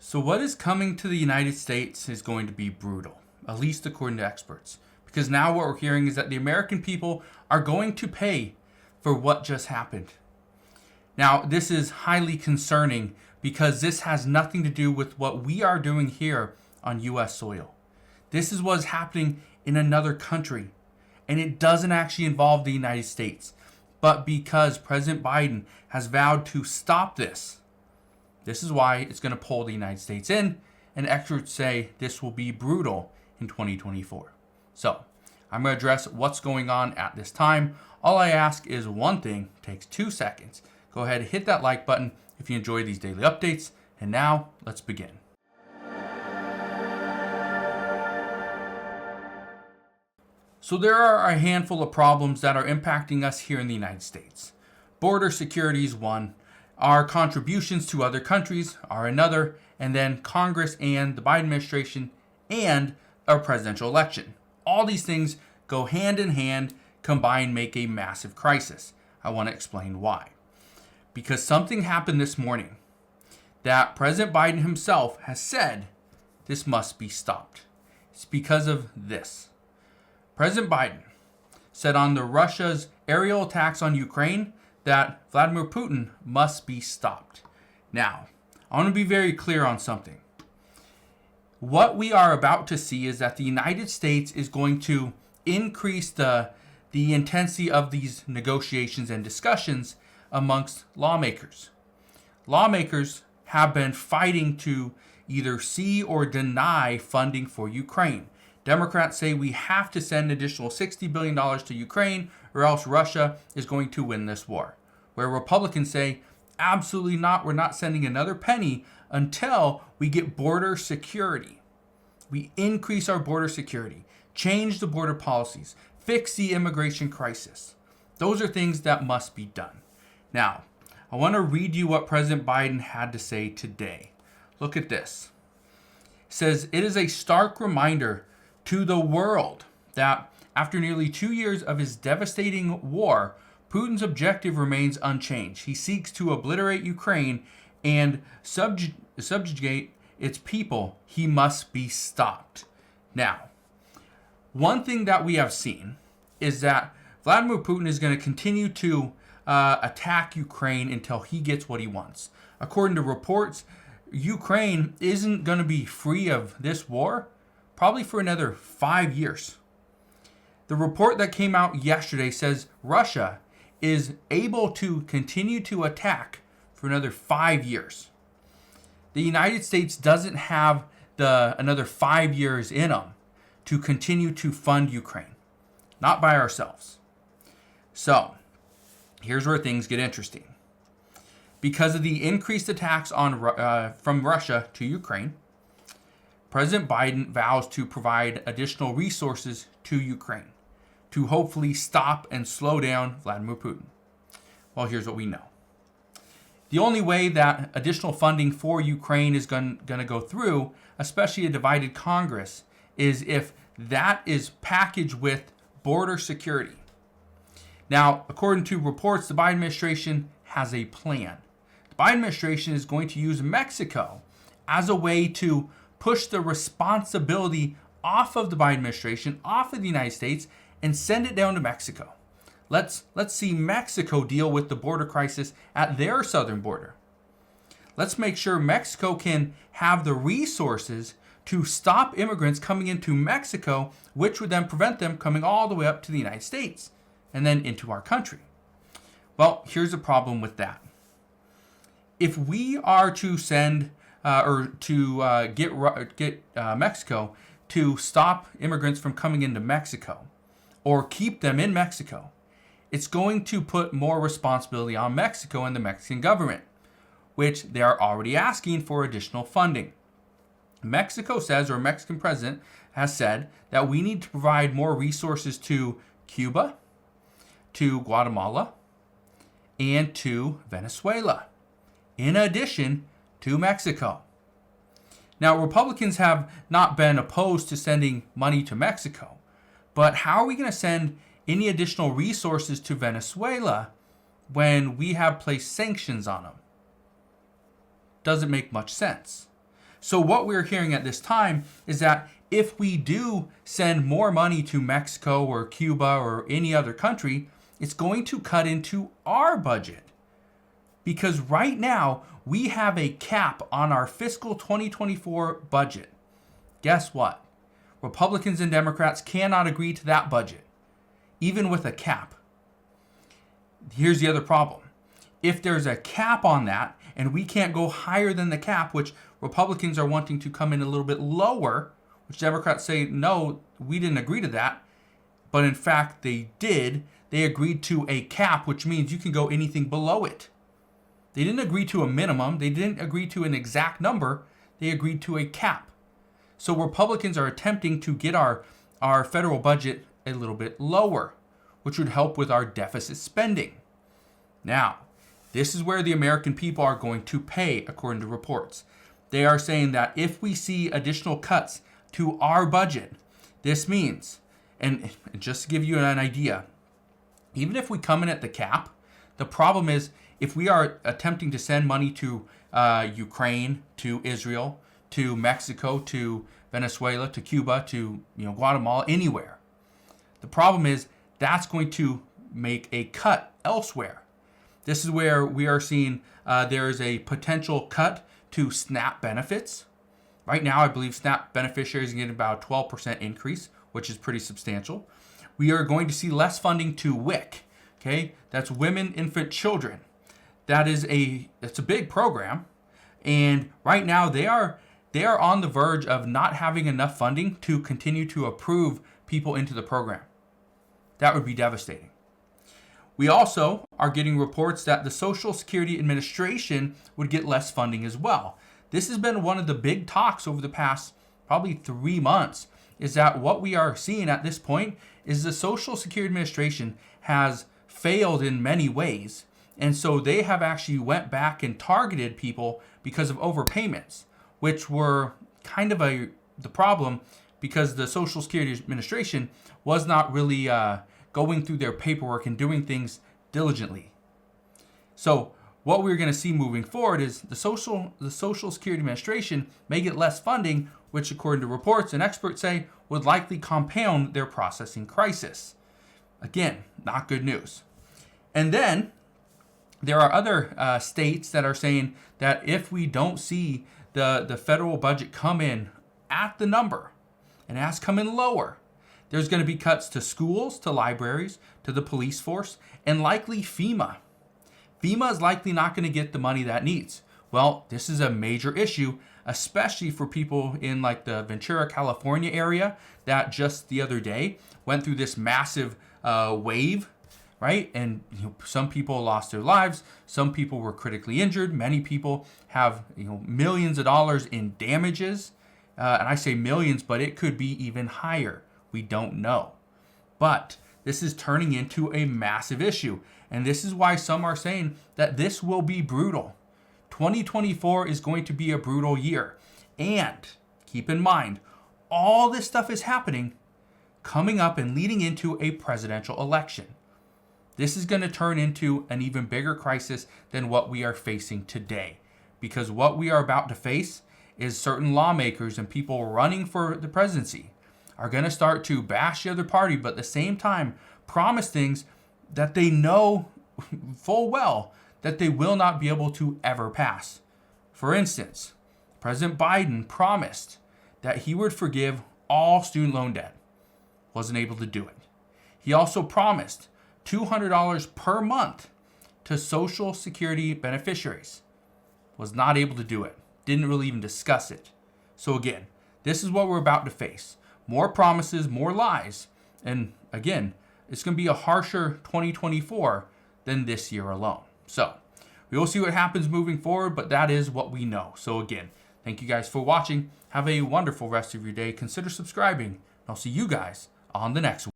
So what is coming to the United States is going to be brutal, at least according to experts. Because now what we're hearing is that the American people are going to pay for what just happened. Now, this is highly concerning because this has nothing to do with what we are doing here on U.S. soil. This is what's happening in another country, and it doesn't actually involve the United States. But because President Biden has vowed to stop this, this is why it's going to pull the United States in, and experts say this will be brutal in 2024. So, I'm going to address what's going on at this time. All I ask is one thing, takes 2 seconds. Go ahead and hit that like button if you enjoy these daily updates. And now, let's begin. So there are a handful of problems that are impacting us here in the United States. Border security is one. Our contributions to other countries are another. And then Congress and the Biden administration and our presidential election. All these things go hand in hand, combined make a massive crisis. I want to explain why. Because something happened this morning that President Biden himself has said this must be stopped. It's because of this. President Biden said on the Russia's aerial attacks on Ukraine that Vladimir Putin must be stopped. Now, I want to be very clear on something. What we are about to see is that the United States is going to increase the intensity of these negotiations and discussions amongst lawmakers. Lawmakers have been fighting to either see or deny funding for Ukraine. Democrats say we have to send additional $60 billion to Ukraine or else Russia is going to win this war. Where Republicans say, absolutely not, we're not sending another penny until we get border security. We increase our border security, change the border policies, fix the immigration crisis. Those are things that must be done. Now, I want to read you what President Biden had to say today. Look at this. It says, it is a stark reminder to the world that after nearly 2 years of his devastating war, Putin's objective remains unchanged. He seeks to obliterate Ukraine and subjugate its people. He must be stopped. Now, one thing that we have seen is that Vladimir Putin is going to continue to attack Ukraine until he gets what he wants. According to reports, Ukraine isn't going to be free of this war probably for another 5 years. The report that came out yesterday says Russia is able to continue to attack for another 5 years. The United States doesn't have another 5 years in them to continue to fund Ukraine. Not by ourselves. So, here's where things get interesting. Because of the increased attacks from Russia to Ukraine, President Biden vows to provide additional resources to Ukraine to hopefully stop and slow down Vladimir Putin. Well, here's what we know. The only way that additional funding for Ukraine is going to go through, especially a divided Congress, is if that is packaged with border security. Now, according to reports, the Biden administration has a plan. The Biden administration is going to use Mexico as a way to push the responsibility off of the Biden administration, off of the United States, and send it down to Mexico. Let's see Mexico deal with the border crisis at their southern border. Let's make sure Mexico can have the resources to stop immigrants coming into Mexico, which would then prevent them coming all the way up to the United States and then into our country. Well, here's the problem with that. If we are to send get Mexico to stop immigrants from coming into Mexico or keep them in Mexico, it's going to put more responsibility on Mexico and the Mexican government, which they are already asking for additional funding. Mexico says, or Mexican president has said, that we need to provide more resources to Cuba, to Guatemala, and to Venezuela, in addition to Mexico. Now, Republicans have not been opposed to sending money to Mexico, but how are we going to send any additional resources to Venezuela when we have placed sanctions on them? Doesn't make much sense. So what we're hearing at this time is that if we do send more money to Mexico or Cuba or any other country, it's going to cut into our budget. Because right now, we have a cap on our fiscal 2024 budget. Guess what? Republicans and Democrats cannot agree to that budget, even with a cap. Here's the other problem. If there's a cap on that, and we can't go higher than the cap, which Republicans are wanting to come in a little bit lower, which Democrats say, no, we didn't agree to that. But in fact, they did. They agreed to a cap, which means you can go anything below it. They didn't agree to a minimum. They didn't agree to an exact number. They agreed to a cap. So Republicans are attempting to get our federal budget a little bit lower, which would help with our deficit spending. Now, this is where the American people are going to pay, according to reports. They are saying that if we see additional cuts to our budget, this means, and just to give you an idea, even if we come in at the cap, the problem is if we are attempting to send money to Ukraine, to Israel, to Mexico, to Venezuela, to Cuba, to Guatemala, anywhere, the problem is that's going to make a cut elsewhere. This is where we are seeing there is a potential cut to SNAP benefits. Right now, I believe SNAP beneficiaries are getting about a 12% increase, which is pretty substantial. We are going to see less funding to WIC. Okay, that's Women, Infant, Children. It's a big program, and right now they are on the verge of not having enough funding to continue to approve people into the program. That would be devastating. We also are getting reports that the Social Security Administration would get less funding as well. This has been one of the big talks over the past probably 3 months, is that what we are seeing at this point is the Social Security Administration has failed in many ways. And so they have actually went back and targeted people because of overpayments, which were kind of the problem because the Social Security Administration was not really going through their paperwork and doing things diligently. So what we're going to see moving forward is the Social Security Administration may get less funding, which according to reports and experts say would likely compound their processing crisis. Again, not good news. And then there are other states that are saying that if we don't see the federal budget come in at the number, and it has come in lower, there's going to be cuts to schools, to libraries, to the police force, and likely FEMA. FEMA is likely not going to get the money that it needs. Well, this is a major issue, especially for people in like the Ventura, California area that just the other day went through this massive wave, right? And some people lost their lives. Some people were critically injured. Many people have millions of dollars in damages. And I say millions, but it could be even higher. We don't know. But this is turning into a massive issue. And this is why some are saying that this will be brutal. 2024 is going to be a brutal year. And keep in mind, all this stuff is happening coming up and leading into a presidential election. This is going to turn into an even bigger crisis than what we are facing today. Because what we are about to face is certain lawmakers and people running for the presidency are going to start to bash the other party, but at the same time promise things that they know full well that they will not be able to ever pass. For instance, President Biden promised that he would forgive all student loan debt. Wasn't able to do it. He also promised $200 per month to Social Security beneficiaries. Was not able to do it. Didn't really even discuss it. So again, this is what we're about to face. More promises, more lies. And again, it's going to be a harsher 2024 than this year alone. So we will see what happens moving forward, but that is what we know. So again, thank you guys for watching. Have a wonderful rest of your day. Consider subscribing. I'll see you guys on the next one.